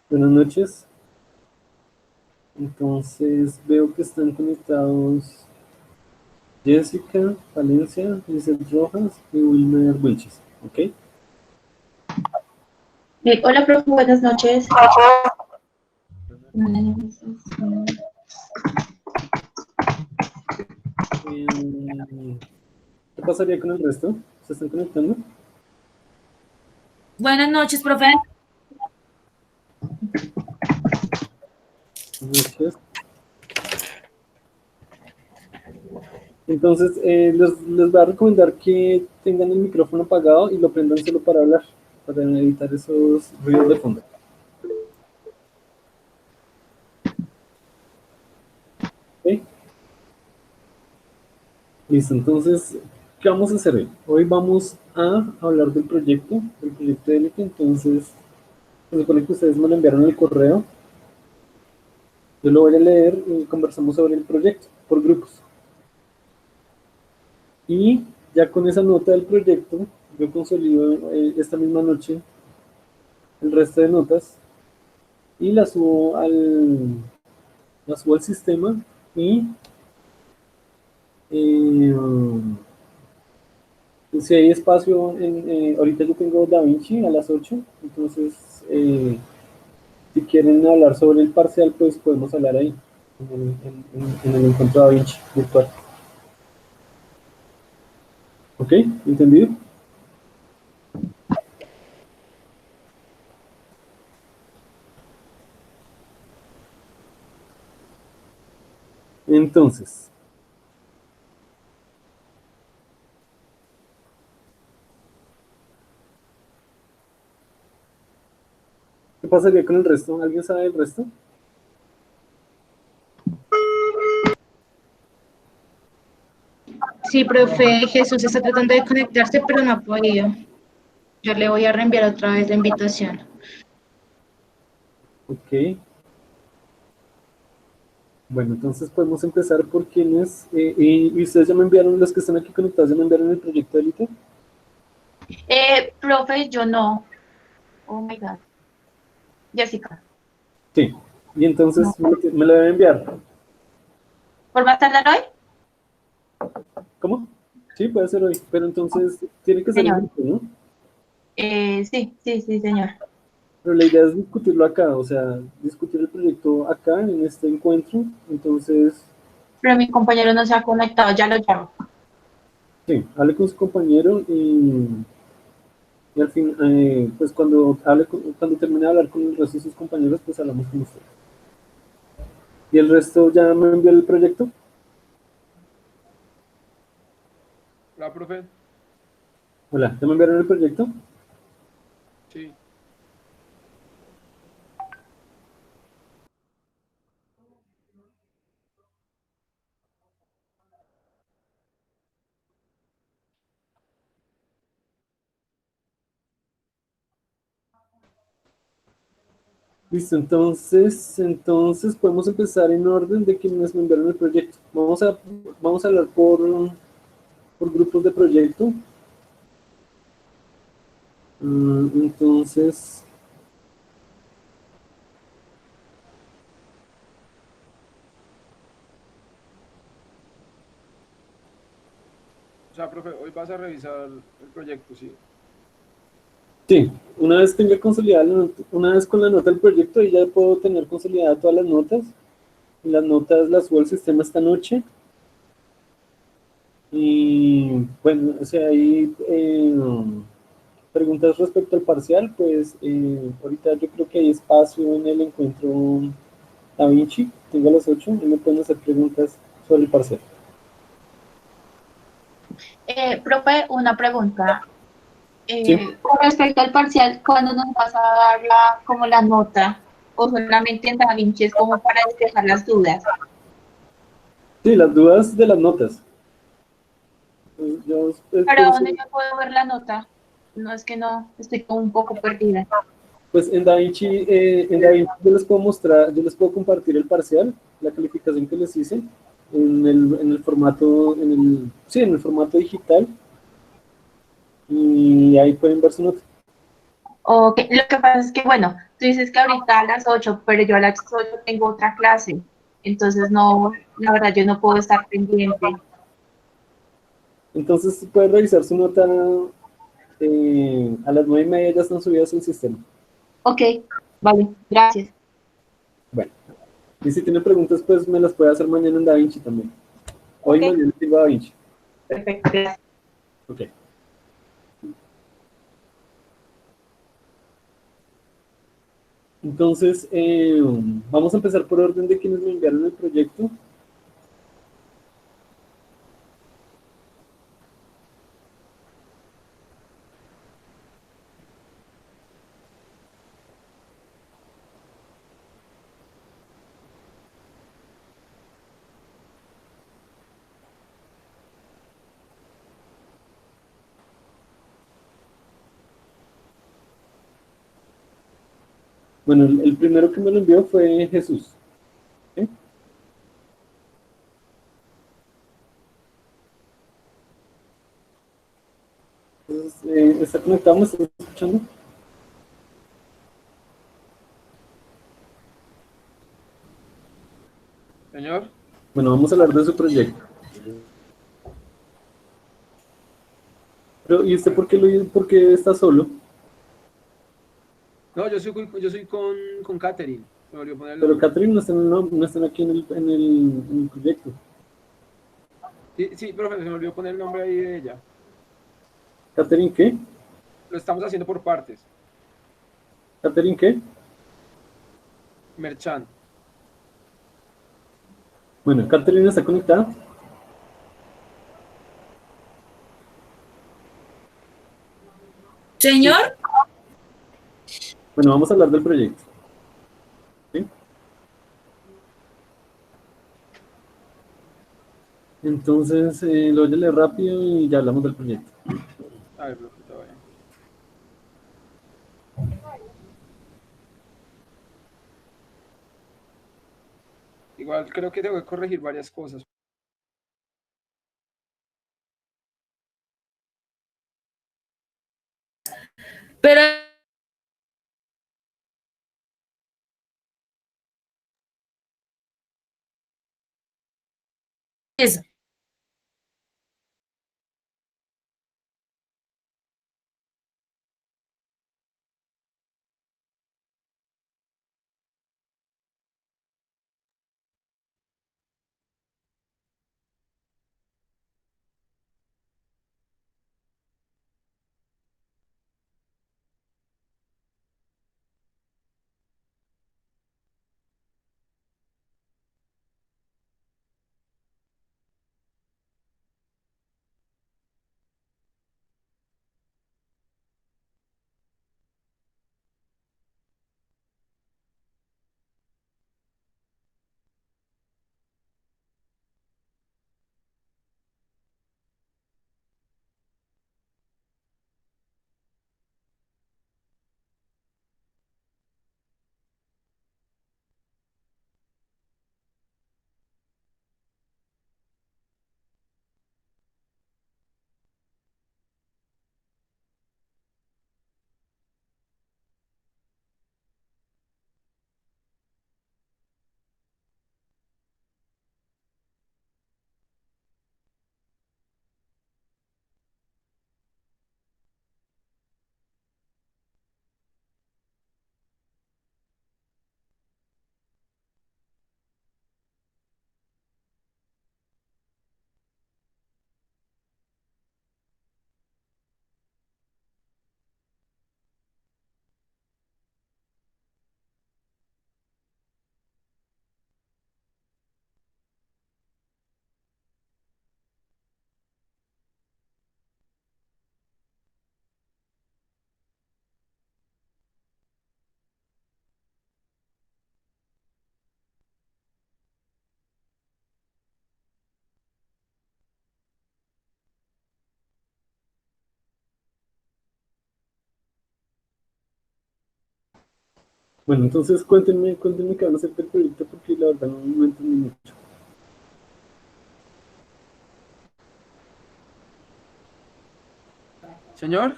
Buenas noches. Entonces veo que están conectados Jessica, Valencia, Lizeth Rojas y Wilmer Wilches. ¿Ok? Hola, profe, buenas noches. ¿Qué pasaría con el resto? ¿Se están conectando? Buenas noches, profe. Buenas noches. Entonces, les voy a recomendar que tengan el micrófono apagado y lo prendan solo para hablar, para evitar esos ruidos de fondo. ¿Ok? Listo, entonces, ¿qué vamos a hacer hoy? Hoy vamos a hablar del proyecto de Élite. Entonces, se supone que ustedes me lo enviaron el correo. Yo lo voy a leer y conversamos sobre el proyecto por grupos. Y ya con esa nota del proyecto, yo consolido esta misma noche el resto de notas y las subo al sistema y eh, si hay espacio, ahorita yo tengo DaVinci a las 8, entonces si quieren hablar sobre el parcial, pues podemos hablar ahí, en el encuentro DaVinci virtual. ¿Ok? ¿Entendido? Entonces, ¿qué pasaría con el resto? ¿Alguien sabe el resto? Sí, profe, Jesús está tratando de conectarse, pero no ha podido. Yo le voy a reenviar otra vez la invitación. Ok. Bueno, entonces podemos empezar por quienes, y ustedes ya me enviaron, los que están aquí conectados, ya me enviaron el proyecto de Élite. Profe, yo no. Oh my God. Jessica, Sí, y no. entonces me lo debe enviar. ¿Por más tardar hoy? ¿Cómo? Sí, puede ser hoy, pero entonces tiene que ser en Señor. grupo, ¿no? Sí, señor. Pero la idea es discutirlo acá, o sea, discutir el proyecto acá, en este encuentro. Entonces, Pero mi compañero no se ha conectado, ya lo llamo. sí, hable con su compañero y al fin, pues cuando termine de hablar con el resto de sus compañeros, pues hablamos con usted. ¿Y el resto ya me envió el proyecto? Hola, profe. Hola, ¿ya me enviaron el proyecto? Sí. Listo, entonces podemos empezar en orden de quienes me enviaron el proyecto. Vamos a hablar por grupos de proyecto. Entonces, O sea, profe, hoy vas a revisar el proyecto, ¿sí? sí, una vez tenga consolidada una vez con la nota del proyecto, y ya puedo tener consolidadas todas las notas. Y las notas las subo al sistema esta noche. Y bueno, si hay preguntas respecto al parcial, pues ahorita yo creo que hay espacio en el encuentro Da Vinci. Tengo a las 8 y me pueden hacer preguntas sobre el parcial. Profe, una pregunta. Sí, Con respecto al parcial, ¿cuándo nos vas a dar como la nota? ¿O solamente en DaVinci es como para despejar las dudas? sí, las dudas de las notas. Pues yo ¿Para espero, dónde yo puedo ver la nota? No, es que no, estoy como un poco perdida. pues en DaVinci yo les puedo mostrar, yo les puedo compartir el parcial, la calificación que les hice en el formato, sí, en el formato digital, y ahí pueden ver su nota. Ok, lo que pasa es que, bueno, tú dices que ahorita a las 8, pero yo a las 8 tengo otra clase, entonces no, la verdad yo no puedo estar pendiente. Entonces puede revisar su nota a las 9:30 ya están subidas al sistema. Ok, vale, gracias. Bueno, y si tiene preguntas, pues me las puede hacer mañana en DaVinci también. Hoy Ok, y mañana tengo DaVinci. perfecto, gracias. Ok. Entonces, vamos a empezar por orden de quienes me enviaron el proyecto. Bueno, el primero que me lo envió fue Jesús. ¿Sí? Entonces, ¿está conectado? ¿Me está escuchando? Señor. Bueno, vamos a hablar de su proyecto. Pero, ¿y usted por qué está solo? No, yo soy con Catherine. Me volvió a poner el Pero nombre. Catherine no están aquí en el proyecto. Sí, sí, profe, se me olvidó poner el nombre ahí de ella. ¿Catherine qué? Lo estamos haciendo por partes. ¿Catherine qué? Merchan. Bueno, Catherine está conectada. Sí. Señor, Bueno, vamos a hablar del proyecto. ¿Sí? Entonces, lo voy a leer rápido y ya hablamos del proyecto. A ver, profe, todo bien. Igual creo que tengo que corregir varias cosas. pero eso. Bueno, entonces cuéntenme qué van a hacer del proyecto porque la verdad no entendí mucho. Señor.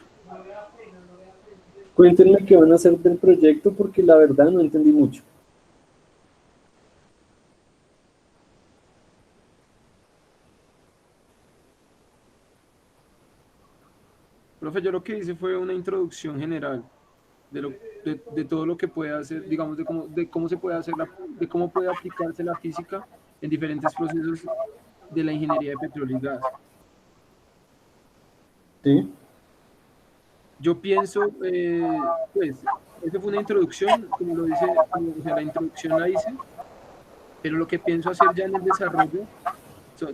Cuéntenme qué van a hacer del proyecto porque la verdad no entendí mucho. Profe, yo lo que hice fue una introducción general de todo lo que puede hacer, digamos, de cómo se puede hacer de cómo puede aplicarse la física en diferentes procesos de la ingeniería de petróleo y gas. ¿Sí? Yo pienso, pues, esa fue una introducción, como lo dice, o sea, la introducción la hice, pero lo que pienso hacer ya en el desarrollo,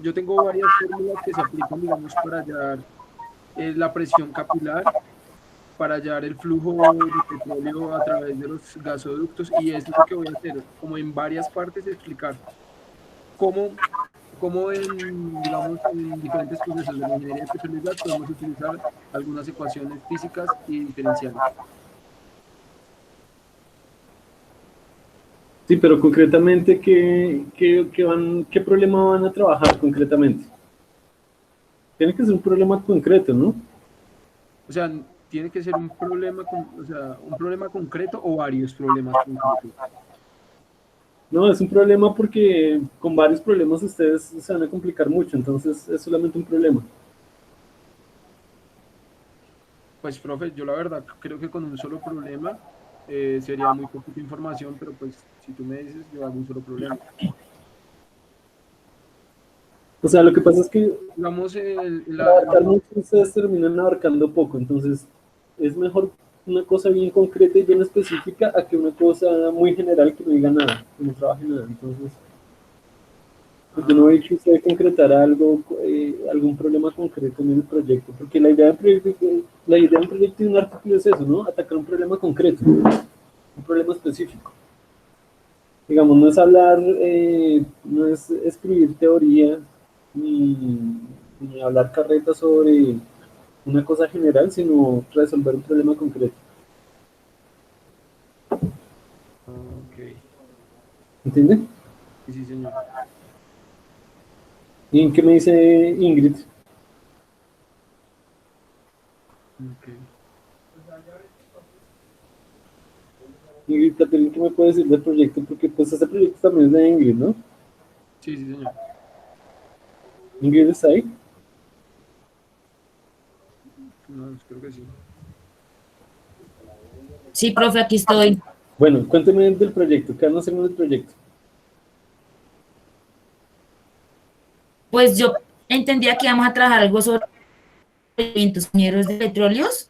yo tengo varias fórmulas que se aplican, digamos, para hallar la presión capilar, para hallar el flujo de petróleo a través de los gasoductos, y eso es lo que voy a hacer, como en varias partes explicar cómo, cómo digamos, en diferentes procesos de la ingeniería de petróleo y gas podemos utilizar algunas ecuaciones físicas y diferenciales. Sí, pero concretamente, ¿qué problema van a trabajar concretamente? Tiene que ser un problema concreto, ¿no? O sea, tiene que ser un problema, o sea, un problema concreto o varios problemas concretos. No, es un problema porque con varios problemas ustedes se van a complicar mucho, entonces es solamente un problema. Pues, profe, yo la verdad creo que con un solo problema sería muy poquita información, pero pues si tú me dices, yo hago un solo problema. O sea, lo que pasa es que Digamos, para abarcar mucho ustedes terminan abarcando poco, entonces es mejor una cosa bien concreta y bien específica a que una cosa muy general que no diga nada, que no trabaje nada. Entonces, pues yo no he dicho usted concretar algo, algún problema concreto en el proyecto, porque la idea de un proyecto y un artículo es eso, ¿no? Atacar un problema concreto, un problema específico. Digamos, no es hablar, no es escribir teoría, ni hablar carretas sobre una cosa general, sino resolver un problema concreto. ok, ¿Entiende? sí, sí, señor. ¿Y en qué me dice Ingrid? Ok. Ingrid, Catherine, ¿qué me puede decir del proyecto? Porque pues este proyecto también es de Ingrid, ¿no? Sí, sí, señor. Ingrid está ahí. No, creo que sí. Sí, profe, aquí estoy. Bueno, cuénteme del proyecto. ¿Qué van a hacer en el proyecto? Pues yo entendía que íbamos a trabajar algo sobre eventos ingenieros de petróleos,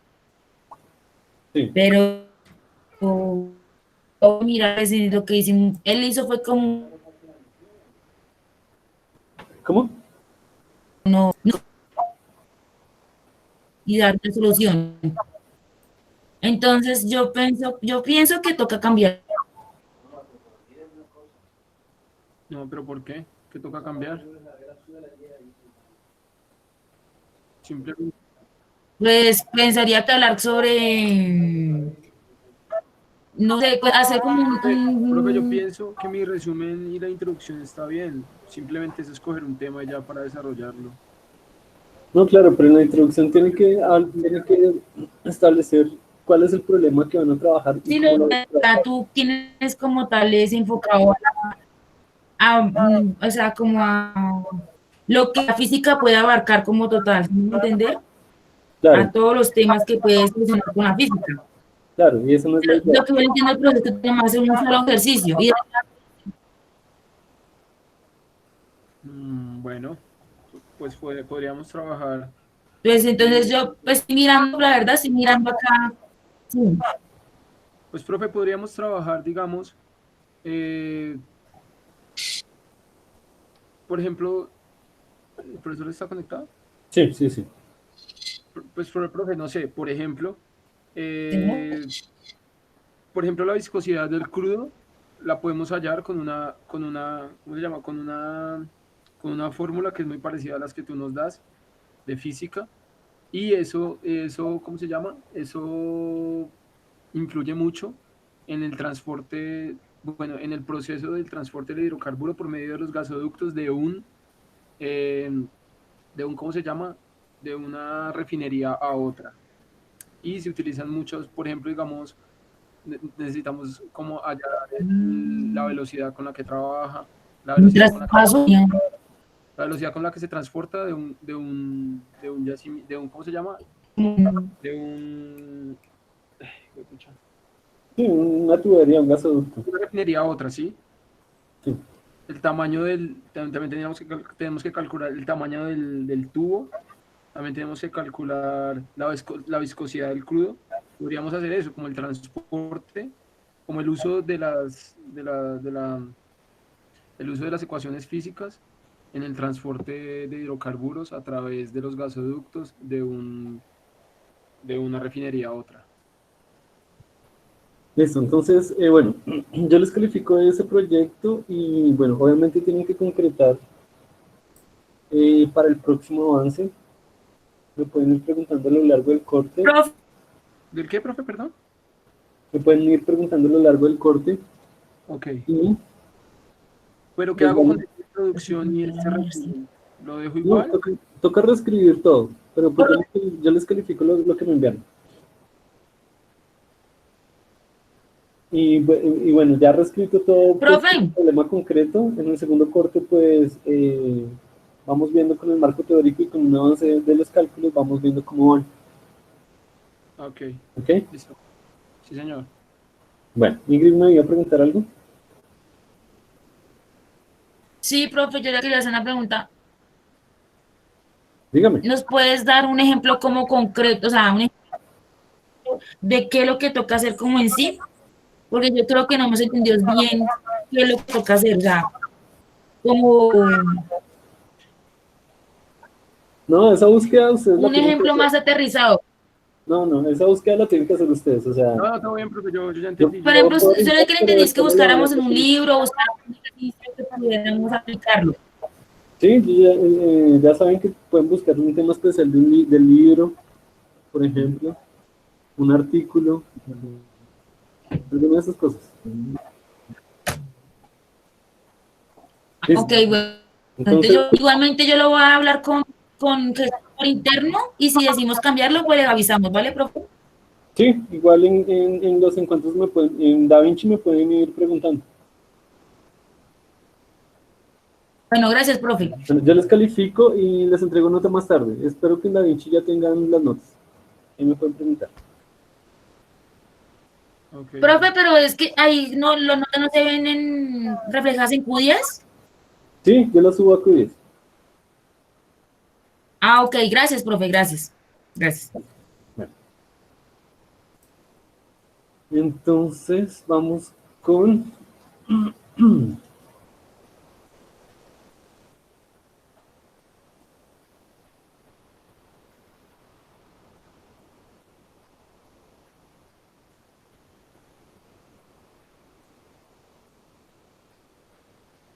Sí. pero mira, pues, lo que hicimos, él hizo fue como ¿Cómo? no, y dar una solución. Entonces yo pienso que toca cambiar. No, pero ¿por qué? ¿Qué toca cambiar? Simplemente, Pues pensaría que hablar sobre, no sé, pues, hacer como profe, yo pienso que mi resumen y la introducción está bien. Simplemente es escoger un tema ya para desarrollarlo. No, claro, pero en la introducción tiene que establecer cuál es el problema que van a trabajar y si cómo lo van a trabajar. tú tienes como tal es enfocado o sea, como a lo que la física puede abarcar como total, ¿sí me entender? Claro, A todos los temas que puedes solucionar con la física. claro, y esa no es la idea. Lo que yo entiendo del proceso es que tenemos que hacer un solo ejercicio. Y Bueno, pues podríamos trabajar. pues entonces eh, yo, pues estoy mirando, la verdad, estoy mirando acá. Sí. pues, profe, podríamos trabajar, digamos, eh, por ejemplo, ¿el profesor está conectado? Sí, sí, sí. Pues, profe, no sé, Sí. eh, por ejemplo, la viscosidad del crudo la podemos hallar ¿cómo se llama? Con una fórmula que es muy parecida a las que tú nos das de física. Y eso, ¿cómo se llama? Eso influye mucho en el transporte, bueno, en el proceso del transporte del hidrocarburo por medio de los gasoductos eh, ¿cómo se llama? De una refinería a otra. y se utilizan muchos, por ejemplo, digamos, necesitamos como hallar la velocidad con la que trabaja, la Un velocidad con la que, traspaso. la velocidad con la que se transporta de un, ¿cómo se llama? De un, pucha, Sí, una tubería, un gasoducto. una refinería a otra, ¿sí? Sí. El tamaño también tenemos que calcular el tamaño del tubo, también tenemos que calcular la viscosidad del crudo. Podríamos hacer eso, como el transporte, como el uso el uso de las ecuaciones físicas en el transporte de hidrocarburos a través de los gasoductos de una refinería a otra. Listo, entonces, bueno, yo les califico ese proyecto y bueno, obviamente tienen que concretar para el próximo avance. Me pueden ir preguntando a lo largo del corte. Profe, ¿Del qué, profe, perdón? Me pueden ir preguntando a lo largo del corte Ok. y ¿Pero qué pues hago vamos. con esta introducción y este resumen? ¿Lo dejo No, igual? toca reescribir todo, pero pues yo les califico lo que me enviaron. Y bueno, ya reescrito todo pues, el profe, problema concreto. En el segundo corte, pues vamos viendo con el marco teórico y con un avance de los cálculos, vamos viendo cómo van. Ok, ¿Ok? listo. Sí, señor. Bueno, Ingrid me iba a preguntar algo. sí, profe, yo le quería hacer una pregunta. Dígame. ¿Nos puedes dar un ejemplo como concreto, o sea, un ejemplo de qué es lo que toca hacer como en sí? Porque yo creo que no hemos entendido bien qué es lo que toca hacer, o sea, como No, esa búsqueda ustedes la un tienen que ejemplo hacer. más aterrizado. No, no, esa búsqueda la tienen que hacer ustedes. O sea, No, todo bien, profe, yo ya yo, entendí. Por yo ejemplo, puedo yo orientar, lo que le pero entendí es que después me la van a buscáramos en un repetir. libro, buscáramos un ejercicio que pudiéramos aplicarlo. Sí, ya saben que pueden buscar un tema especial del libro, por ejemplo, un artículo, alguna de esas cosas. Ok, Listo. bueno, entonces Entonces, igualmente yo lo voy a hablar con gestor interno y si decimos cambiarlo, pues le avisamos, ¿vale, profe? sí, igual en los encuentros en DaVinci me pueden ir preguntando. Bueno, gracias, profe. Bueno, yo les califico y les entrego nota más tarde. Espero que en DaVinci ya tengan las notas. Ahí me pueden preguntar. Ok. Profe, pero es que ahí no, los notas no se ven reflejadas en Q10. Sí, yo las subo a Q10. Ah, ok, gracias, profe, gracias. Gracias. Bueno, entonces vamos con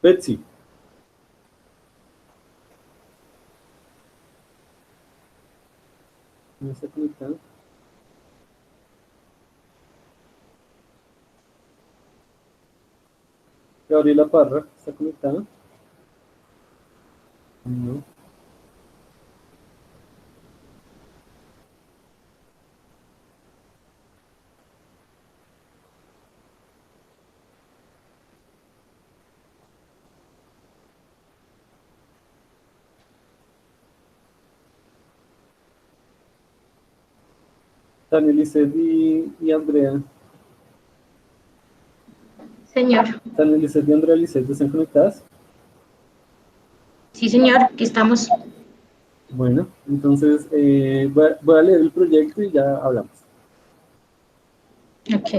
Betsy. ¿No está conectada? Gabriela Parra, ¿está conectada? No. Tania Lisset y Andrea. Señor, Tania Lisset y Andrea Lisset, ¿están conectadas? sí, señor, aquí estamos. Bueno, entonces voy a leer el proyecto y ya hablamos. Ok.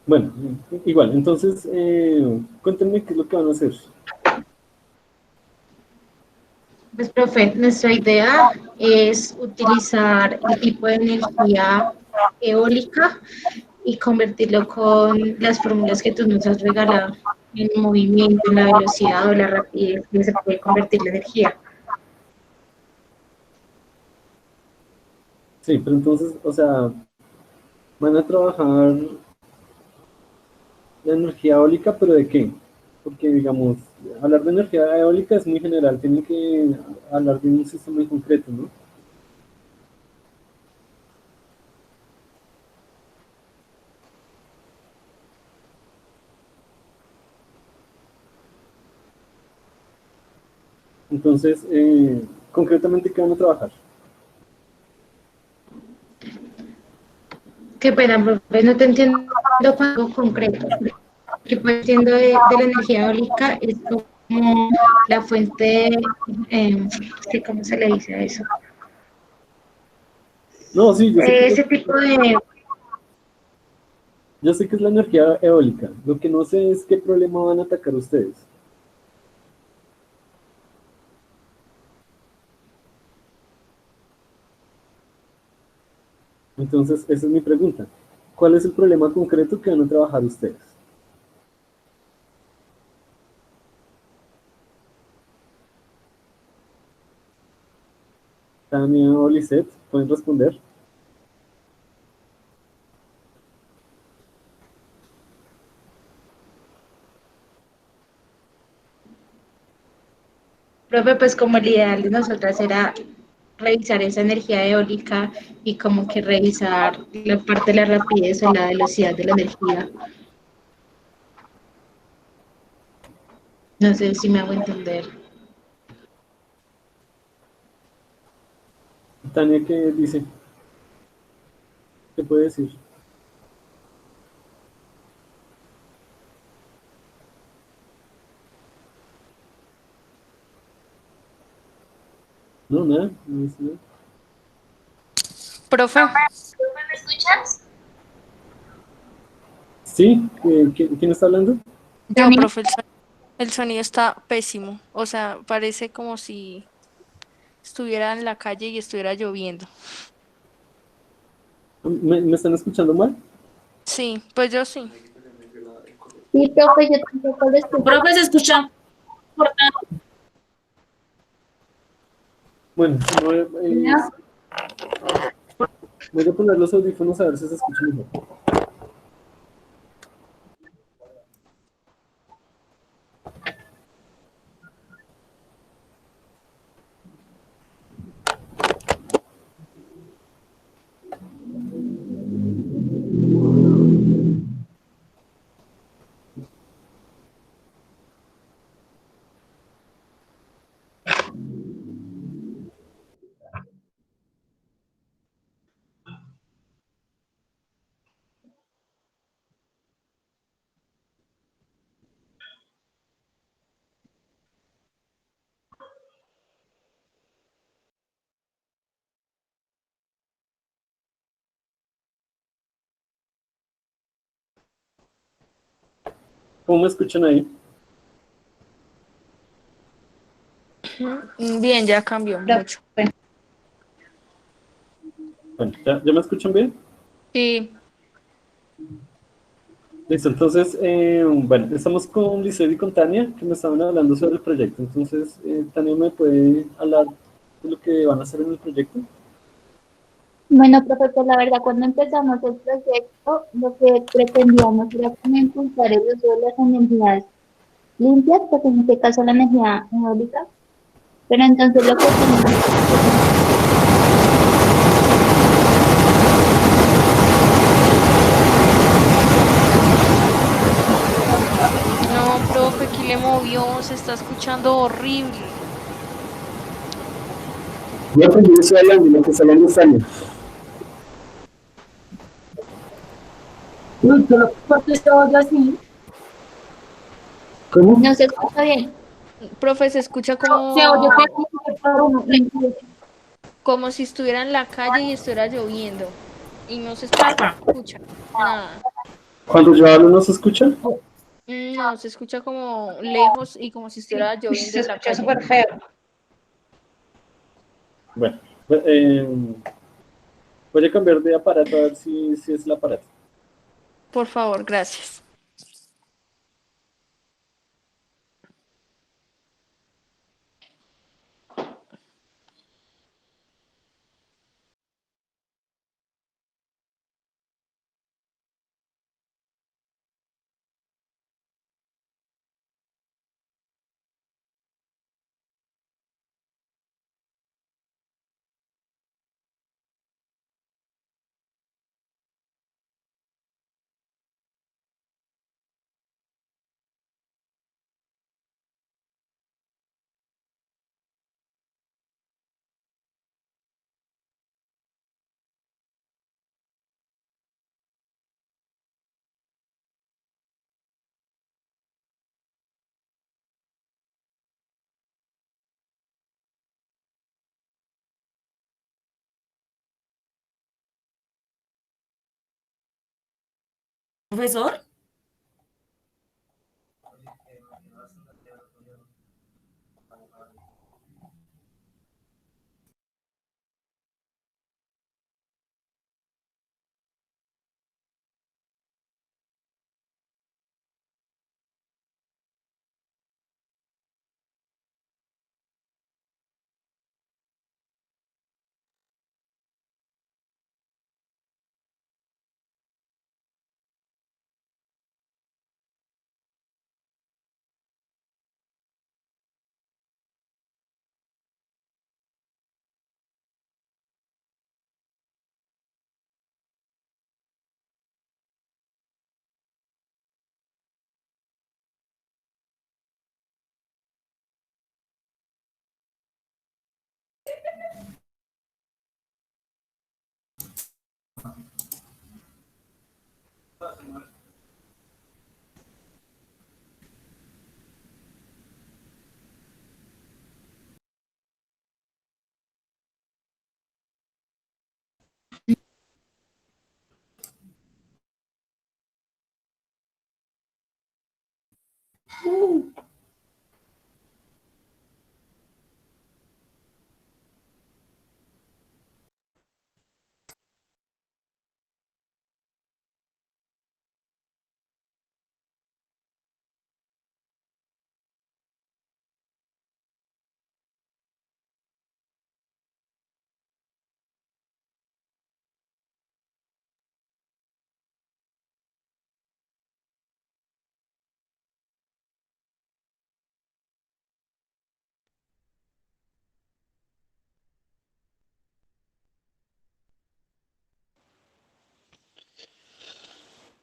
Bueno, igual, entonces, cuéntenme qué es lo que van a hacer. Pues, profe, nuestra idea es utilizar el tipo de energía eólica y convertirlo con las fórmulas que tú nos has regalado en movimiento, en la velocidad o la rapidez que se puede convertir la energía. Sí, pero entonces, o sea, van a trabajar la energía eólica, pero ¿de qué? Porque, digamos, hablar de energía eólica es muy general, tienen que hablar de un sistema en concreto, ¿no? Entonces, concretamente, ¿qué van a trabajar? Qué pena, profe, no te entiendo para algo concreto. Que pues entiendo de la energía eólica es como la fuente, sí, ¿cómo se le dice a eso? No, sí, Ese tipo de, yo sé que es la energía eólica. Lo que no sé es qué problema van a atacar ustedes. Entonces, esa es mi pregunta. ¿Cuál es el problema concreto que van a trabajar ustedes? Tania o Lisette, ¿pueden responder? profe, pues como el ideal de nosotras era revisar esa energía eólica y como que revisar la parte de la rapidez o la velocidad de la energía. No sé si me hago entender. Tania, ¿qué dice? ¿Qué puede decir? No, nada. No dice nada. Profe, ¿Me escuchas? Sí, ¿quién está hablando? yo, profe, el sonido está pésimo. O sea, parece como si estuviera en la calle y estuviera lloviendo. ¿Me están escuchando mal? Sí, pues yo sí. Sí, profe, yo tampoco lo escucho. Profe, se escucha cortando. Bueno, voy a poner los audífonos a ver si se escucha mejor. ¿Cómo me escuchan ahí? Bien, ya cambió mucho. Bueno, ¿ya me escuchan bien? Sí, Listo, entonces, bueno, estamos con Lisette y con Tania, que me estaban hablando sobre el proyecto. Entonces, Tania, ¿me puede hablar de lo que van a hacer en el proyecto? Bueno, profe, pues la verdad, cuando empezamos el proyecto, lo que pretendíamos era como impulsar el uso de las energías limpias, pues en este caso la energía eólica, pero entonces lo que tenemos no, profe, ¿qué le movió? Se está escuchando horrible. Yo aprendí eso hablando, lo que está hablando es Tania. Uy, pero ¿por qué se oye así? ¿Cómo? no se escucha bien. Profe, se escucha Se oye como si estuviera en la calle y estuviera lloviendo. Y no se escucha nada. Cuando yo hablo, ¿no se escucha? No, se escucha como lejos y como si estuviera lloviendo Se en la escucha calle. súper feo. Bueno, voy a cambiar de aparato a ver si es el aparato. Por favor, gracias. Profesor,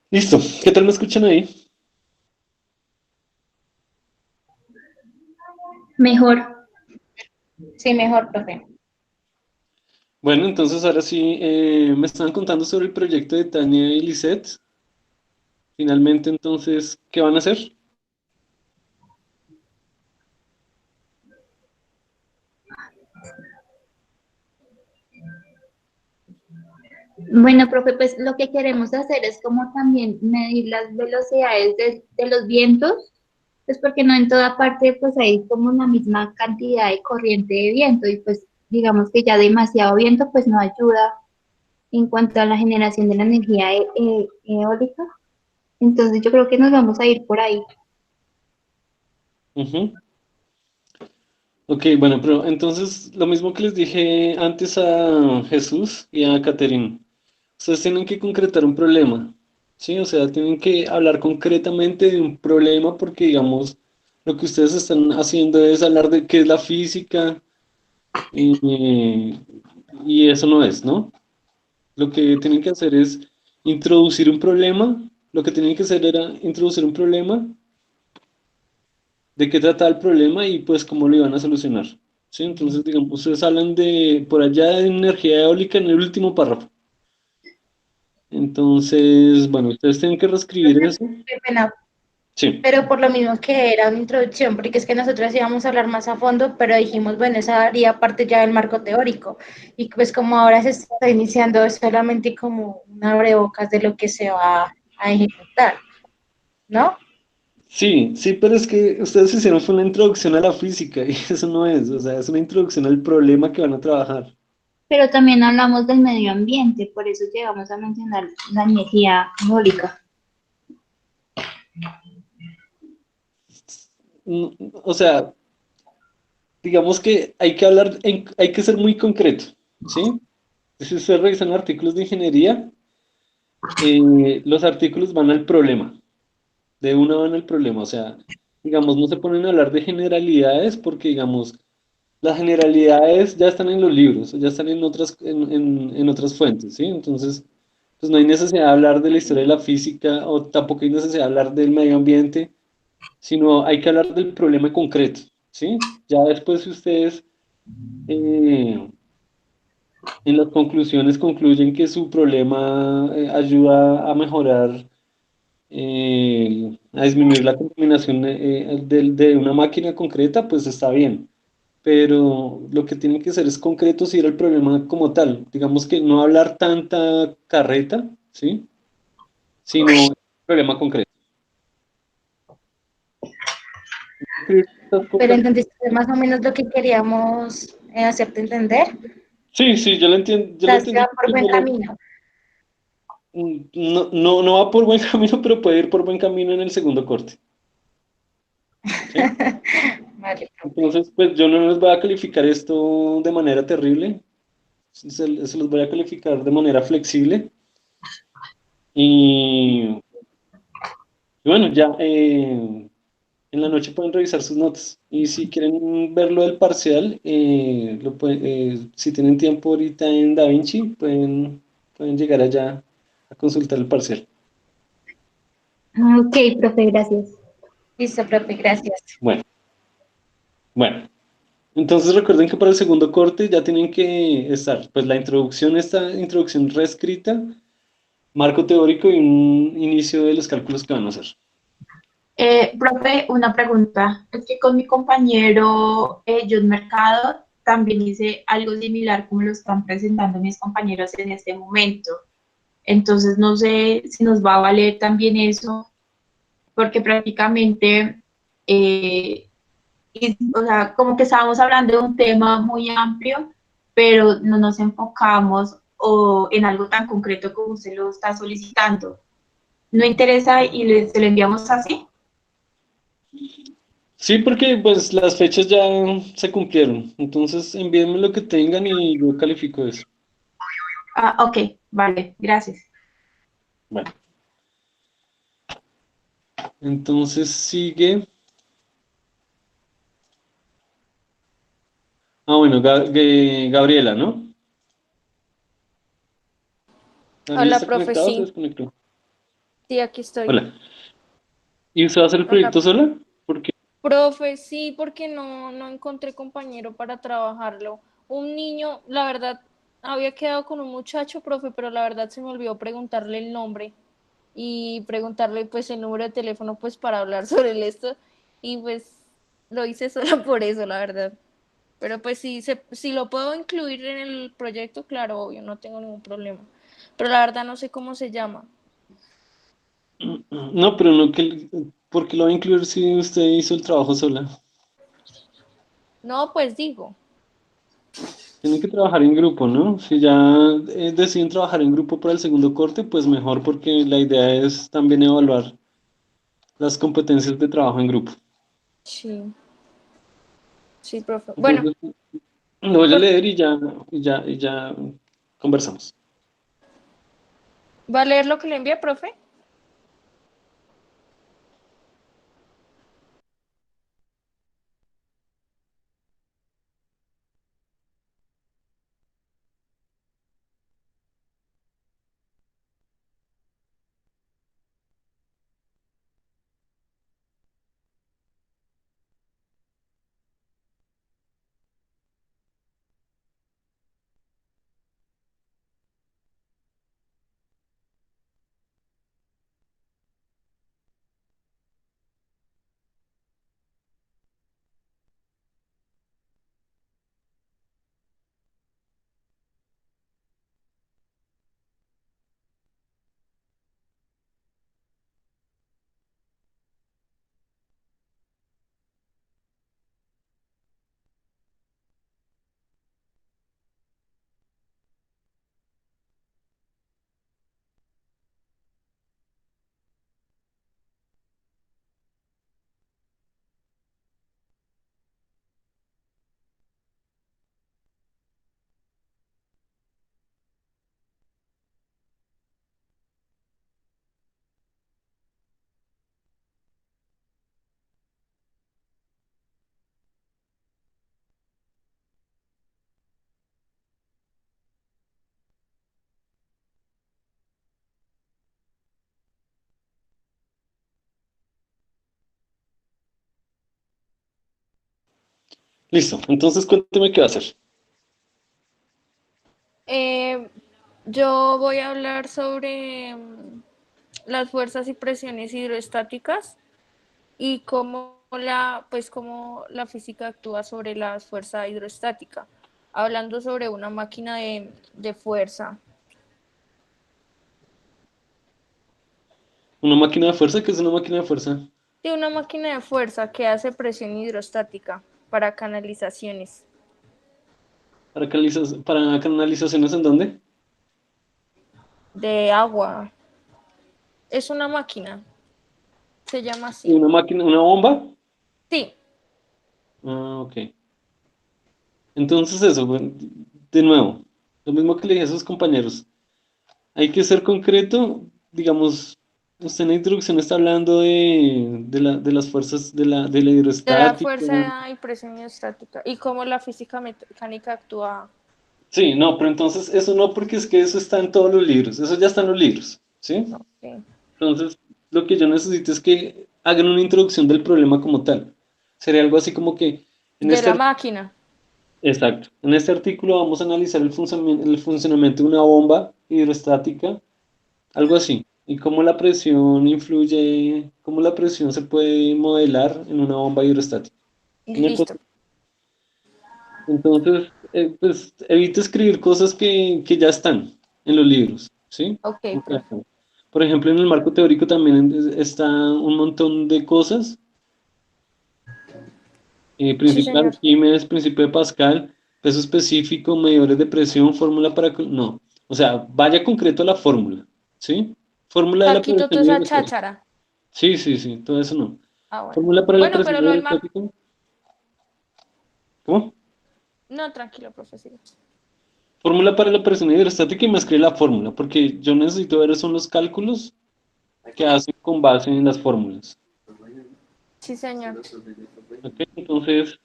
Listo. ¿Qué tal me escuchan ahí? Mejor. Sí, mejor, profe. Bueno, entonces ahora sí, me estaban contando sobre el proyecto de Tania y Lisette. Finalmente, entonces, ¿qué van a hacer? Bueno, profe, pues lo que queremos hacer es como también medir las velocidades de los vientos, pues porque no en toda parte pues hay como la misma cantidad de corriente de viento y pues digamos que ya demasiado viento pues no ayuda en cuanto a la generación de la energía eólica. Entonces yo creo que nos vamos a ir por ahí. Ujú. Ok, bueno, pero entonces lo mismo que les dije antes a Jesús y a Caterina. Ustedes tienen que concretar un problema, ¿sí? O sea, tienen que hablar concretamente de un problema porque, digamos, lo que ustedes están haciendo es hablar de qué es la física y eso no es, ¿no? Lo que tienen que hacer es introducir un problema. Lo que tienen que hacer era introducir un problema, de qué trata el problema y pues cómo lo iban a solucionar, ¿sí? Entonces, digamos, ustedes hablan de por allá de energía eólica en el último párrafo. Entonces, bueno, ustedes tienen que reescribir eso. Qué pena, Sí. pero por lo mismo que era una introducción, porque es que nosotros íbamos a hablar más a fondo, pero dijimos, bueno, esa haría parte ya del marco teórico. Y pues como ahora se está iniciando, es solamente como un abrebocas de lo que se va a ejecutar, ¿no? Sí, sí, pero es que ustedes hicieron fue una introducción a la física y eso no es, o sea, es una introducción al problema que van a trabajar. Pero también hablamos del medio ambiente, por eso llegamos a mencionar la energía eólica. O sea, digamos que hay que hablar, hay que ser muy concreto, ¿sí? Si ustedes revisan artículos de ingeniería, los artículos van al problema, de una van al problema, o sea, digamos, no se ponen a hablar de generalidades porque, digamos, las generalidades ya están en los libros, ya están en otras, en otras fuentes, ¿sí? Entonces, pues no hay necesidad de hablar de la historia de la física o tampoco hay necesidad de hablar del medio ambiente, sino hay que hablar del problema concreto, ¿sí? Ya después si ustedes eh, en las conclusiones concluyen que su problema ayuda a mejorar, a disminuir la contaminación de una máquina concreta, pues está bien. Pero lo que tienen que hacer es concreto si era el problema como tal. Digamos que no hablar tanta carreta, ¿sí? Sino el problema concreto. Escribir estas Pero cosas. entendiste más o menos lo que queríamos hacerte entender. Sí, sí, yo lo entiendo, yo lo Sabes que entendí. va por buen camino. No, no, no va por buen camino, pero puede ir por buen camino en el segundo corte. ¿Sí? Vale, profe. Entonces, pues yo no les voy a calificar esto de manera terrible, se los voy a calificar de manera flexible. Y, y bueno, ya en la noche pueden revisar sus notas. Y si quieren ver lo del parcial, si tienen tiempo ahorita en DaVinci, pueden llegar allá a consultar el parcial. Ah, ok, profe, gracias. Listo, profe, gracias. Bueno, bueno. Entonces recuerden que para el segundo corte ya tienen que estar, pues la introducción, esta introducción reescrita, marco teórico y un inicio de los cálculos que van a hacer. Profe, una pregunta. Es que con mi compañero John Mercado también hice algo similar como lo están presentando mis compañeros en este momento. Entonces no sé si nos va a valer también eso, porque prácticamente, o sea, como que estábamos hablando de un tema muy amplio, pero no nos enfocamos o en algo tan concreto como usted lo está solicitando. ¿No interesa y se lo enviamos así? Sí, porque pues las fechas ya se cumplieron. Entonces envíenme lo que tengan y yo califico eso. Ah, ok, vale, gracias. Bueno, entonces sigue. Ah, bueno, Gabriela, ¿no? Gabriela Hola, está profe, conectada o se sí. desconectó. Sí, aquí estoy. Hola. ¿Y usted va a hacer el Hola, proyecto sola? Porque profe, sí, porque no encontré compañero para trabajarlo. Un niño, la verdad, había quedado con un muchacho, profe, pero la verdad se me olvidó preguntarle el nombre y preguntarle pues el número de teléfono pues para hablar sobre esto y pues lo hice solo por eso, la verdad. Pero pues si lo puedo incluir en el proyecto, claro, obvio, no tengo ningún problema. Pero la verdad no sé cómo se llama. no, pero no que, ¿por qué lo va a incluir si usted hizo el trabajo sola? No, pues digo. Tienen que trabajar en grupo, ¿no? Si ya deciden trabajar en grupo para el segundo corte, pues mejor porque la idea es también evaluar las competencias de trabajo en grupo. Sí, sí, profe. Bueno, Entonces, lo voy a profe, leer y ya conversamos. ¿va a leer lo que le envié, profe? Listo, entonces cuénteme qué va a hacer. Yo voy a hablar sobre las fuerzas y presiones hidroestáticas y cómo la física actúa sobre la fuerza hidroestática, hablando sobre una máquina de fuerza. ¿Una máquina de fuerza? ¿Qué es una máquina de fuerza? Sí, una máquina de fuerza que hace presión hidrostática para canalizaciones ¿Para canalizaciones en dónde? de agua. Es una máquina, se llama ¿Y así. una máquina, una bomba? Sí, Ah, ok. Entonces eso, bueno, de nuevo, lo mismo que le dije a sus compañeros. Hay que ser concreto, digamos, usted en la introducción está hablando de las fuerzas de la de la hidroestática. fuerza y presión hidrostática y cómo la física mecánica actúa. Sí, no, pero entonces eso no, porque es que eso está en todos los libros, eso ya está en los libros, ¿sí? Sí. Entonces, lo que yo necesito es que hagan una introducción del problema como tal. Sería algo así como que en De este, la máquina. exacto, en este artículo vamos a analizar el funcionamiento de una bomba hidroestática, algo así, y cómo la presión influye, cómo la presión se puede modelar en una bomba hidroestática. Una cosa. Listo. Entonces, pues evita escribir cosas que ya están en los libros, ¿sí? Ok, O sea, profe. por ejemplo, en el marco teórico también está un montón de cosas. Sí, Principio de señor. Arquímedes, principio de Pascal, peso específico, medidores de presión, fórmula para... No, o sea, vaya concreto a la fórmula, ¿sí? Fórmula de la Aquí toda presión esa hidrostática. cháchara. Sí, sí, sí, todo eso no. Ah, bueno. Fórmula para la Bueno, presión pero lo del mar. hidrostática. ¿Cómo? No, tranquilo, profe. Sigue. Fórmula para la presión hidrostática y me escribe la fórmula, porque yo necesito ver son los cálculos que hacen con base en las fórmulas. Sí, señor. ¿Ok? Entonces,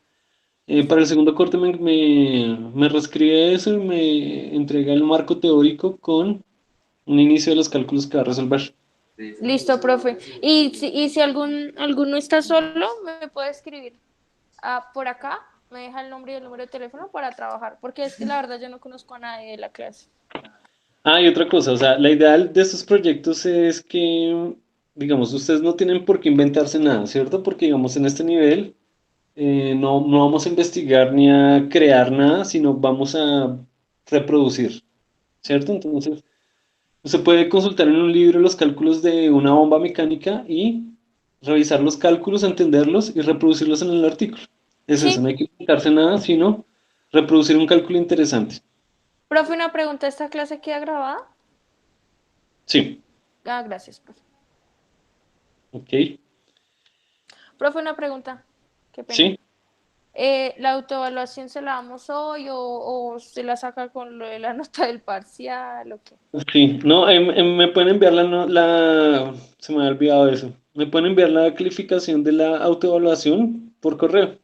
para el segundo corte me reescribe eso y me entrega el marco teórico con un inicio de los cálculos que va a resolver. Listo, profe. Y si alguno está solo, me puede escribir por acá, me deja el nombre y el número de teléfono para trabajar, porque es que la verdad yo no conozco a nadie de la clase. Ah, y otra cosa, o sea, la ideal de estos proyectos es que, digamos, ustedes no tienen por qué inventarse nada, ¿cierto? Porque, digamos, en este nivel no vamos a investigar ni a crear nada, sino vamos a reproducir, ¿cierto? Entonces, usted puede consultar en un libro los cálculos de una bomba mecánica y revisar los cálculos, entenderlos y reproducirlos en el artículo. Es eso, no Sí, hay que inventarse nada, sino reproducir un cálculo interesante. profe, una pregunta, ¿esta clase queda grabada? Sí, Ah, gracias, profe. ok, Profe, una pregunta, qué pena. sí. ¿La autoevaluación se la damos hoy o se la saca con lo de la nota del parcial o qué? Sí, no, me pueden enviar se me había olvidado eso. Me pueden enviar la calificación de la autoevaluación por correo.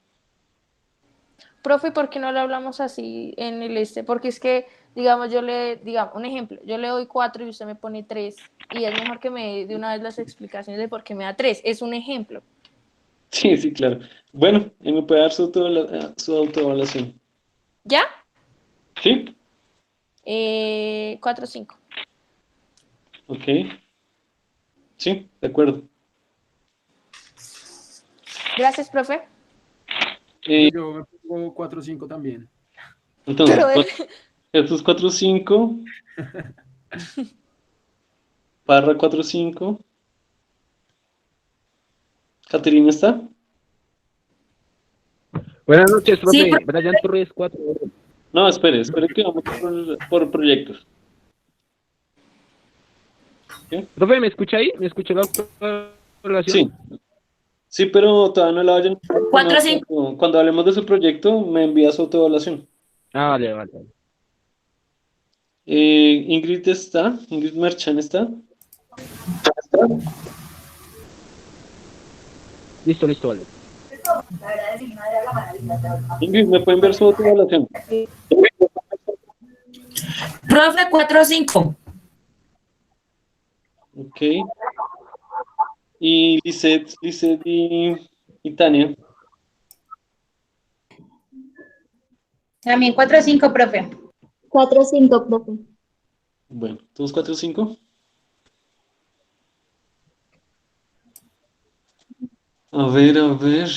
Profe, ¿por qué no lo hablamos así en el este? Porque es que, digamos, digamos, un ejemplo, yo le doy 4 y usted me pone 3 y es mejor que me dé de una vez las explicaciones de por qué me da 3. Es un ejemplo. Sí, sí, claro. Bueno, me puede dar su autoevaluación. ¿Ya? Sí, 4, 5. ok, sí, de acuerdo. Gracias, profe. Eh, Yo me pongo 4 o 5 también. entonces, Pero él, estos 4 5, barra 4 5. ¿Caterina está? Buenas noches, Sí, profe. Brian Torres 4. No, espere que vamos por proyectos. ¿Sí? Profe, ¿me escucha ahí? ¿Me escuchó la Sí, relación? sí, pero todavía no la vayan. 4 5. Cuando hablemos de su proyecto, me envía su autoevaluación. Ah, vale, vale, vale. Ingrid está, Ingrid Merchan está. Listo, listo, vale. Ingrid, ¿me pueden ver su autoevaluación? Profe, 4 5. Ok. Y Lisette y Tania. También 4 o 5, profe. 4 5, profe. Bueno, ¿todos 4 o 5? A ver, a ver.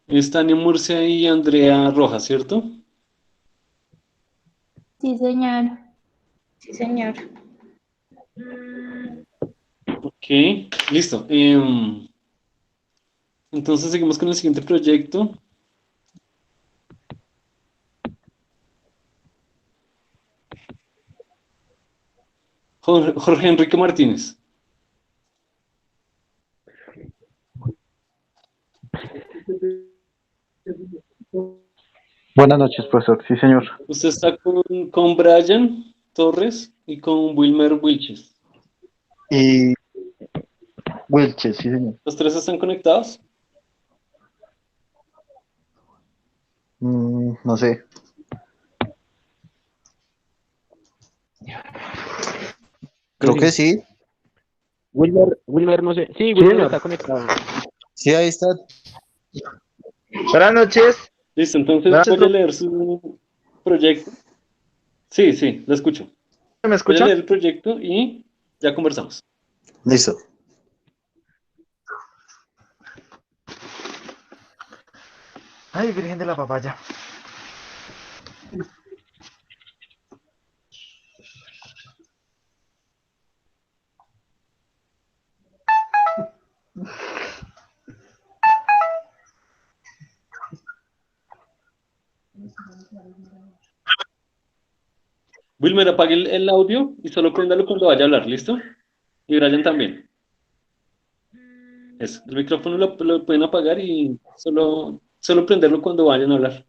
Es Tania Murcia y Andrea Rojas, ¿cierto? Sí, señor. Sí, señor. Ok, listo. Entonces seguimos con el siguiente proyecto. Jorge Enrique Martínez. Buenas noches, profesor. Sí, señor. Usted está con Brian Torres y con Wilmer Wilches. Y Wilches, sí, señor. ¿Los tres están conectados? No sé. Creo que sí. Wilmer, no sé. Sí, Wilmer señor. está conectado. Sí, ahí está. Buenas noches. Listo, entonces Buenas noches, voy a leer su proyecto. Sí, sí, lo escucho. ¿me Voy a escucha? leer el proyecto y ya conversamos. Listo. Ay, Virgen de la Papaya. Wilmer, apague el audio y solo préndalo cuando vaya a hablar, ¿listo? Y Brian también. Eso, el micrófono lo pueden apagar y solo prenderlo cuando vayan a hablar.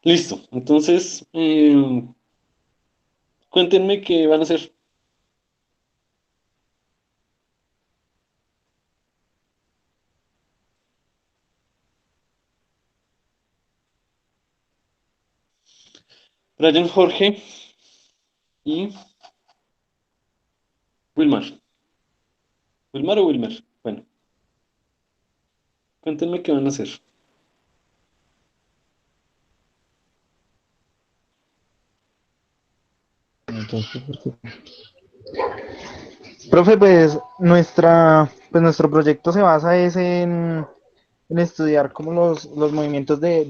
Listo, entonces cuéntenme qué van a hacer. Brian, Jorge y Wilmar. ¿Wilmar o Wilmer? Bueno, cuéntenme qué van a hacer. Profe, pues nuestro proyecto se basa en estudiar como los movimientos de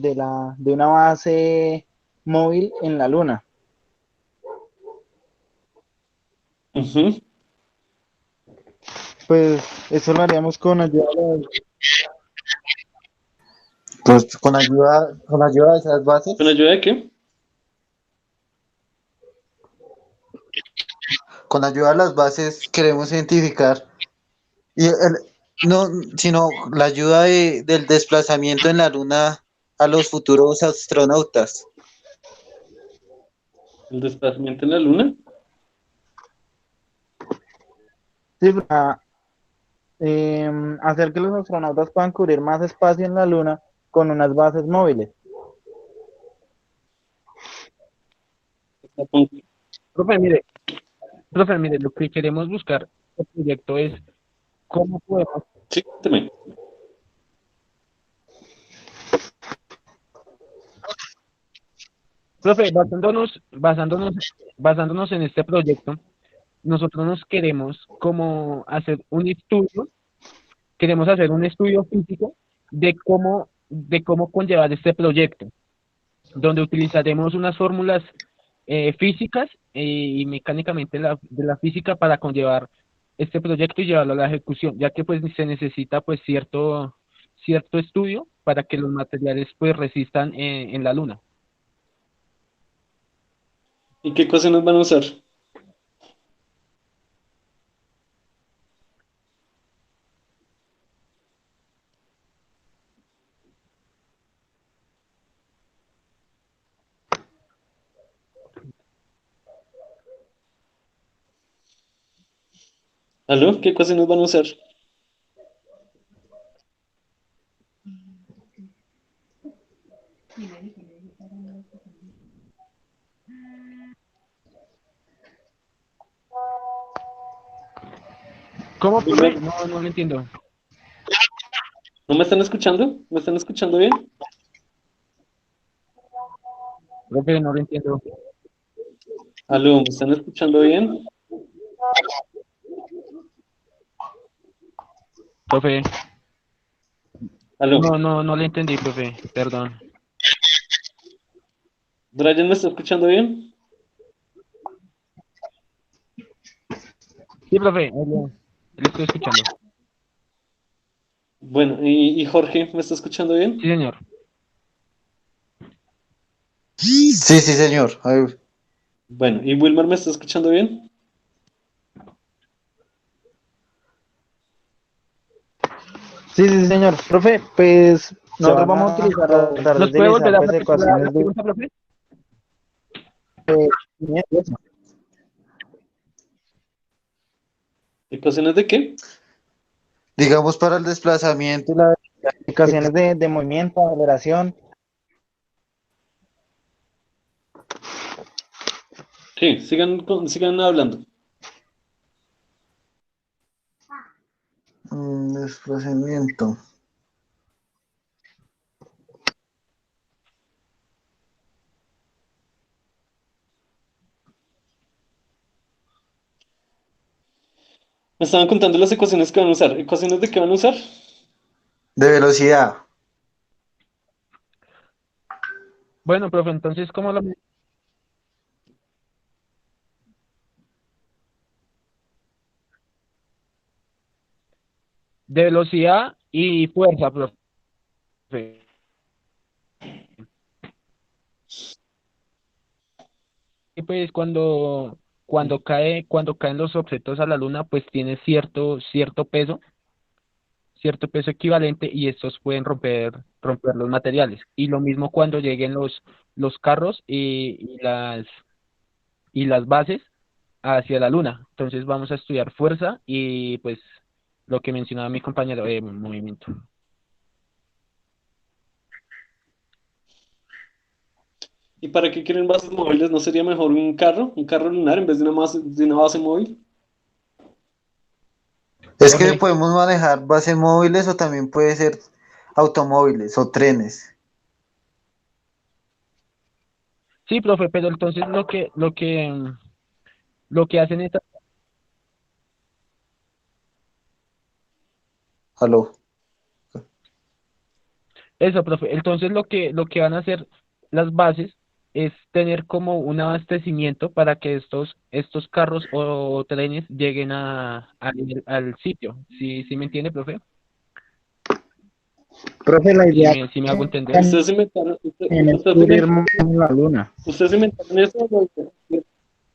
una base móvil en la Luna. Ujú. Pues eso lo haríamos con ayuda con ayuda de esas bases. ¿Con ayuda de qué? Con ayuda de las bases queremos identificar no, sino la ayuda del desplazamiento en la Luna a los futuros astronautas. ¿El desplazamiento en la Luna? Sí, para hacer que los astronautas puedan cubrir más espacio en la Luna con unas bases móviles. Profe, mire, lo que queremos buscar el proyecto es cómo podemos. Sí, cuénteme. Profe, basándonos en este proyecto, nosotros nos queremos como hacer un estudio, queremos hacer un estudio físico de cómo conllevar este proyecto, donde utilizaremos unas fórmulas físicas y mecánicamente de la física para conllevar este proyecto y llevarlo a la ejecución, ya que pues se necesita pues cierto estudio para que los materiales pues resistan en la luna. ¿Y qué ecuaciones van a usar? ¿Aló? ¿Qué ecuaciones van a usar? ¿Cómo, profe? Wilmer, No lo entiendo. ¿no me están escuchando? ¿Me están escuchando bien? Profe, no lo entiendo. ¿Aló? ¿Me están escuchando bien? Profe, ¿Aló? no le entendí, profe, perdón. ¿Brian me está escuchando bien? Sí, profe, le estoy escuchando. Bueno, ¿y Jorge me está escuchando Sí, bien? señor. Sí, sí, señor. A ver, Bueno, ¿y Wilmer me está escuchando bien? Sí, sí, señor. Profe, pues se nosotros van vamos a a utilizar, tratar de ¿Nos puede volver utilizar a pues repetir la ecuaciones pregunta, profe? de ¿Ecuaciones de qué? digamos, para el desplazamiento y la ecuaciones de movimiento, aceleración. Sí, sigan hablando. desplazamiento. Me estaban contando las ecuaciones que van a usar. ¿Ecuaciones de qué van a usar? De velocidad. Bueno, profe, entonces, ¿cómo lo... De velocidad y fuerza, profe. Y pues cuando caen los objetos a la luna, pues tiene cierto peso equivalente y estos pueden romper los materiales. Y lo mismo cuando lleguen los carros y las bases hacia la luna. Entonces vamos a estudiar fuerza y pues lo que mencionaba mi compañero, movimiento. ¿Y para qué quieren bases móviles? ¿No sería mejor un carro? ¿Un carro lunar en vez de una base móvil? Es que Jorge, podemos manejar bases móviles o también puede ser automóviles o trenes. sí, profe, pero entonces lo que hacen estas, Aló. eso, profe, entonces lo que van a hacer las bases es tener como un abastecimiento para que estos carros o trenes lleguen al sitio. ¿Sí me entiende, profe? Profe, la ¿Sí idea sí me hago entender? también es cubrir más la luna. ¿Ustedes inventaron eso?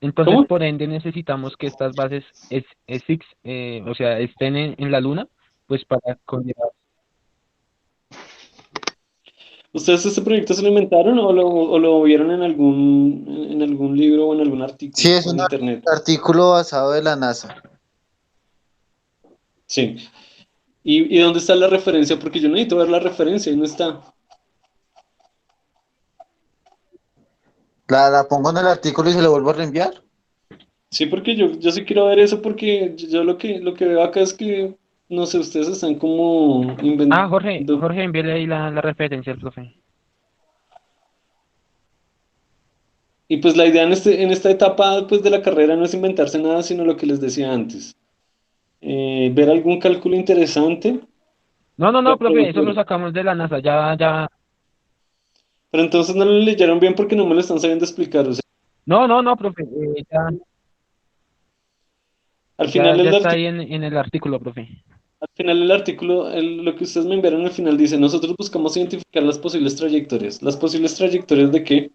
Entonces, ¿Cómo? por ende, necesitamos que estas bases o sea, estén en la luna, pues para conllevar. ¿Ustedes este proyecto se lo inventaron o lo vieron en algún libro o en algún Sí, artículo es o un en internet? artículo basado de la NASA. Sí. ¿Y dónde está la referencia? Porque yo necesito ver la referencia y no está. La pongo en el artículo y se lo vuelvo a reenviar. Sí, porque yo sí quiero ver eso porque yo lo que veo acá es que, no sé, ustedes están como Ah, Jorge, inventando. Jorge, envíale ahí la referencia al profe. Y pues la idea en esta etapa pues, de la carrera no es inventarse nada, sino lo que les decía antes. Ver algún cálculo interesante. No, profe, eso lo Bueno, sacamos de la NASA, ya. pero entonces no lo leyeron bien porque no me lo están sabiendo explicar. O sea, No, profe, ya. Al Ya, final ya el está artículo, ahí en el artículo, profe. al final el artículo, lo que ustedes me enviaron al final dice, nosotros buscamos identificar las posibles trayectorias. ¿Las posibles trayectorias de qué?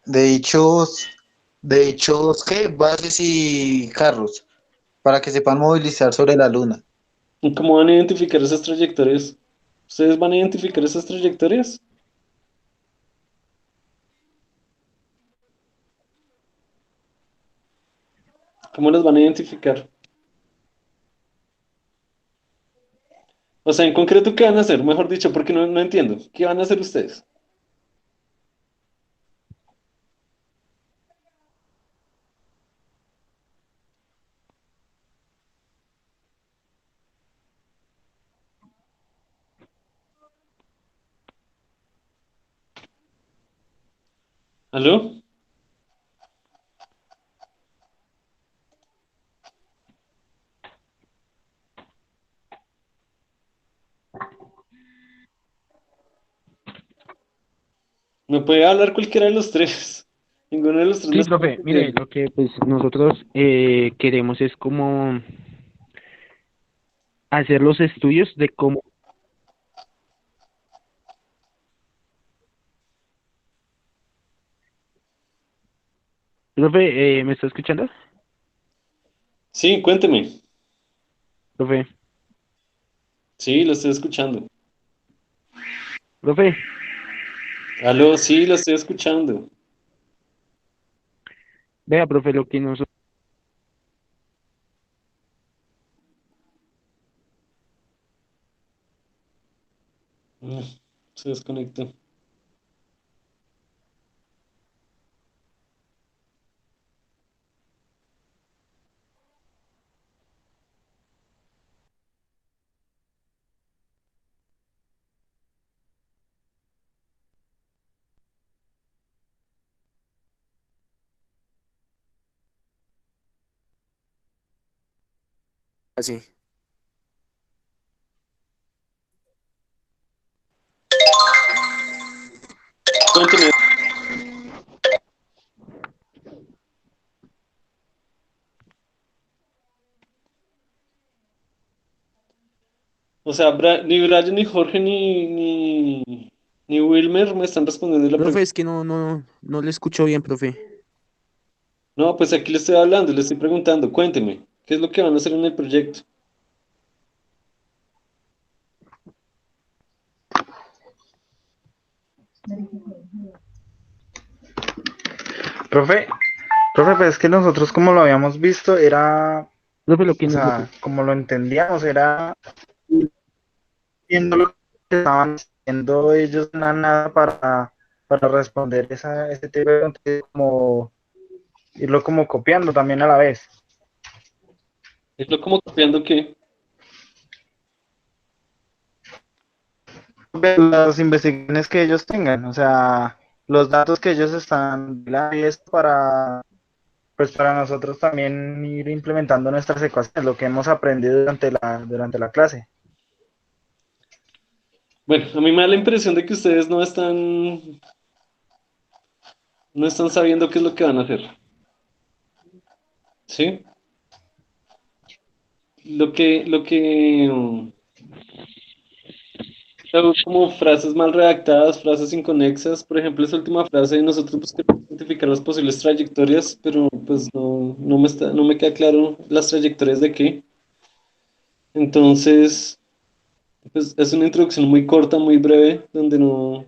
De hecho, ¿qué? Bases y carros, para que sepan movilizar sobre la luna. ¿Y cómo van a identificar esas trayectorias? ¿Ustedes van a identificar esas trayectorias? ¿Cómo las van a identificar? O sea, en concreto, ¿qué van a hacer? Mejor dicho, porque no entiendo. ¿Qué van a hacer ustedes? ¿Aló? ¿Me puede hablar cualquiera de los tres? Ninguno de los tres me Sí, está profe, mire, respondiendo. lo que pues nosotros queremos es como hacer los estudios de cómo... Profe, ¿me está escuchando? Sí, cuénteme. Profe, Sí, lo estoy escuchando. profe, Aló, sí, lo estoy escuchando. vea, profe, lo que nosotros... Mm, Se desconectó. Así. Cuénteme. O sea, ni Brian, ni Jorge, ni Wilmer me están respondiendo la Profe, pregunta. es que no le escucho bien, profe. No, pues aquí le estoy hablando, le estoy preguntando. Cuénteme, ¿qué es lo que van a hacer en el proyecto? Profe, profe, pues es que nosotros como lo habíamos visto era, Profe, lo que o nosotros... sea, como lo entendíamos era viendo lo que estaban haciendo ellos nada para responder ese tipo de preguntas, como irlo como copiando también a la vez. ¿Es lo como copiando qué? Ver las investigaciones que ellos tengan, o sea, los datos que ellos están y esto para, pues para nosotros también ir implementando nuestras ecuaciones, lo que hemos aprendido durante la clase. Bueno, a mí me da la impresión de que ustedes no están sabiendo qué es lo que van a hacer. ¿Sí? Como frases mal redactadas, frases inconexas. Por ejemplo, esa última frase, nosotros buscamos identificar las posibles trayectorias, pero pues no me queda claro las trayectorias de qué. Entonces, pues es una introducción muy corta, muy breve, donde no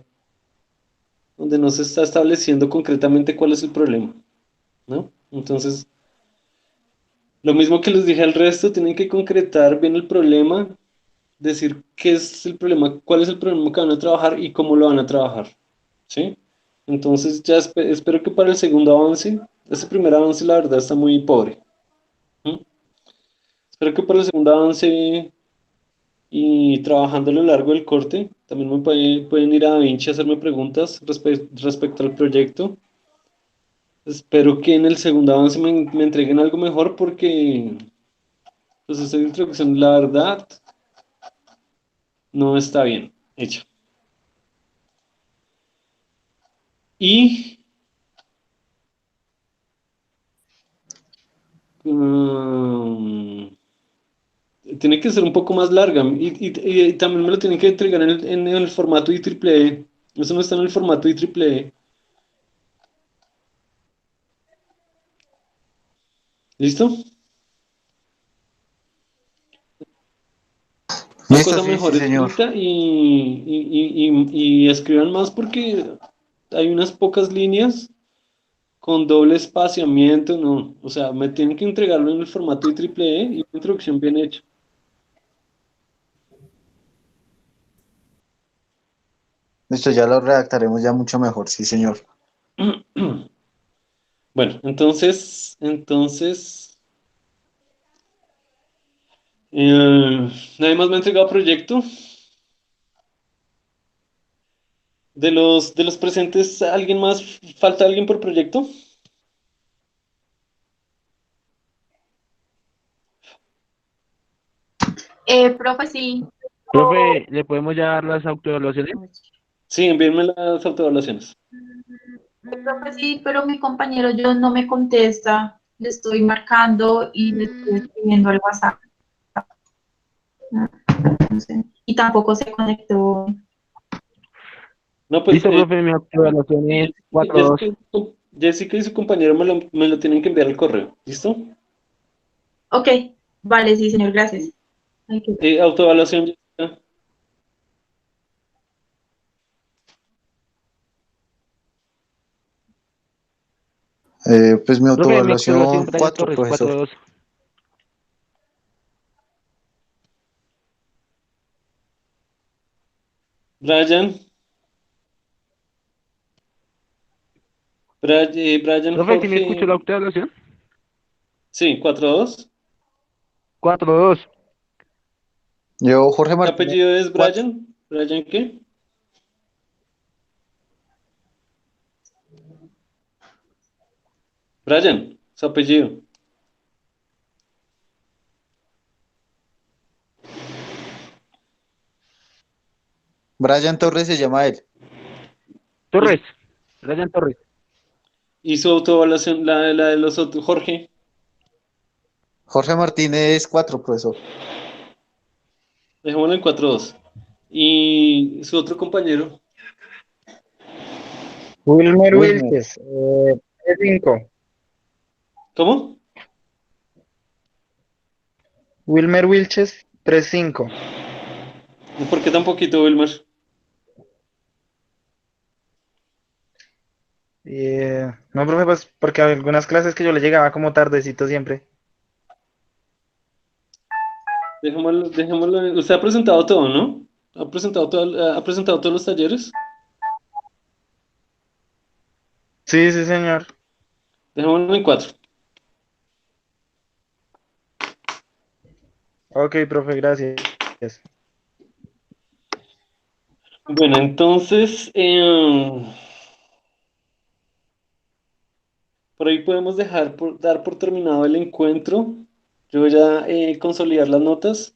se está estableciendo concretamente cuál es el problema, ¿no? Entonces, lo mismo que les dije al resto, tienen que concretar bien el problema, decir qué es el problema, cuál es el problema que van a trabajar y cómo lo van a trabajar, ¿sí? Entonces ya espero que para el segundo avance, ese primer avance la verdad está muy pobre. ¿M? Espero que para el segundo avance y trabajando a lo largo del corte, también pueden ir a DaVinci a hacerme preguntas respecto al proyecto. Espero que en el segundo avance me entreguen algo mejor porque pues esta introducción la verdad no está bien hecha. Y mm, tiene que ser un poco más larga y también me lo tienen que entregar en el formato IEEE. Eso no está en el formato IEEE. ¿Listo? Una Listo, cosa sí, sí, mejor señor. escrita y escriban más porque hay unas pocas líneas con doble espaciamiento, no. O sea, me tienen que entregarlo en el formato IEEE y una introducción bien hecha. Listo, ya lo redactaremos ya mucho mejor, sí, señor. Bueno, nadie más me ha entregado proyecto. De los presentes, ¿alguien más? ¿Falta alguien por proyecto? Profe, sí. Profe, ¿le podemos ya dar las autoevaluaciones? Sí, envíenme las autoevaluaciones. Profe, sí, pero mi compañero yo no me contesta. Le estoy marcando y le estoy escribiendo al WhatsApp. No sé. Y tampoco se conectó. No, pues Listo, profe, mi autoevaluación es 4-2. Jessica y su compañero me lo tienen que enviar al correo. ¿Listo? Ok, vale, sí, señor, gracias. Autoevaluación, Jessica. Pues mi Profe, mi autoevaluación autoevaluación, Brian 4, Torres, profesor. 4-2. Brian. Brian Profe, ¿sí me escuchó Jorge. la autoevaluación? Sí, 4-2. 4-2. Yo, Jorge ¿Qué Martínez, apellido es 4. Brian? ¿Brian qué? Brian, su apellido. Brian Torres se llama él. Torres. Brian Torres. Y su autoevaluación, la de los otros, Jorge. Jorge Martínez 4, profesor. Dejémoslo en 4-2. Y su otro compañero. Wilmer Wilmer. Wilches, 3-5. ¿Cómo? Wilmer Wilches, 3-5. ¿Por qué tan poquito, Wilmer? No, profe, pues porque a algunas clases que yo le llegaba como tardecito siempre. Dejémoslo. Usted ha presentado todo, ¿no? ¿Ha presentado todos los talleres? Sí, sí, señor. Dejémoslo en 4. Ok, profe, gracias. Bueno, entonces, por ahí podemos dar por terminado el encuentro. Yo voy a consolidar las notas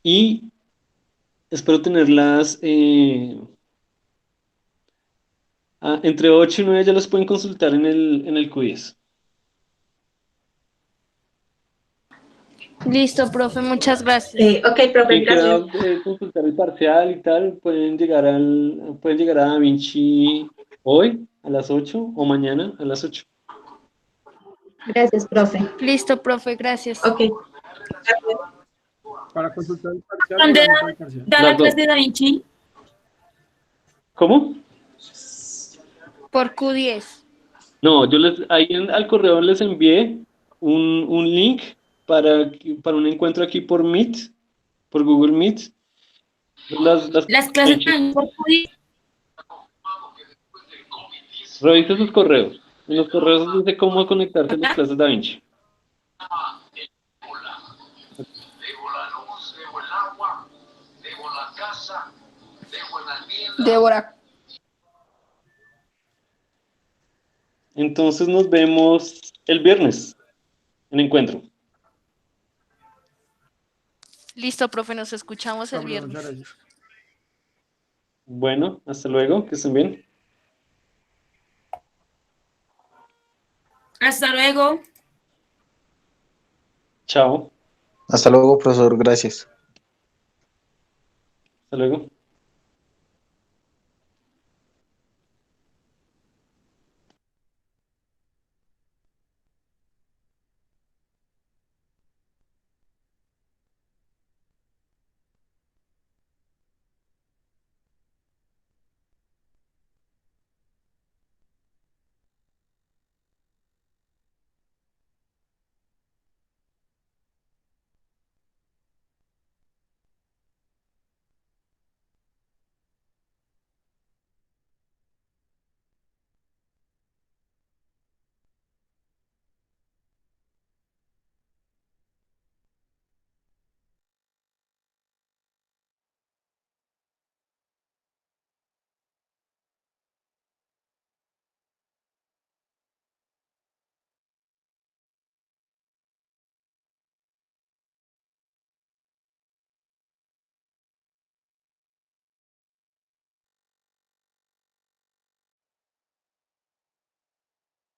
y espero tenerlas entre 8 y 9 ya las pueden consultar en el quiz. Listo, profe, muchas gracias. Ok, profe, Quien quiera gracias. consultar el parcial y tal, pueden llegar a Da Vinci hoy a las 8 o mañana a las 8. Gracias, profe. Listo, profe, gracias. Ok. ¿Para consultar el parcial o ¿Dónde la nota del parcial? da Las la dos. clase de Da Vinci? ¿Cómo? Por Q10. No, ahí al correo les envié un link para un encuentro aquí por Meet, por Google Meet. Las Las clases de Da Vinci por Q10. Revisa sus correos. En los correos dice cómo conectarse a las clases Da Vinci. Débora. Entonces nos vemos el viernes en encuentro. Listo, profe, nos escuchamos el Muchas viernes. gracias. Bueno, hasta luego, que estén bien. Hasta luego. Chao. Hasta luego, profesor, gracias. Hasta luego.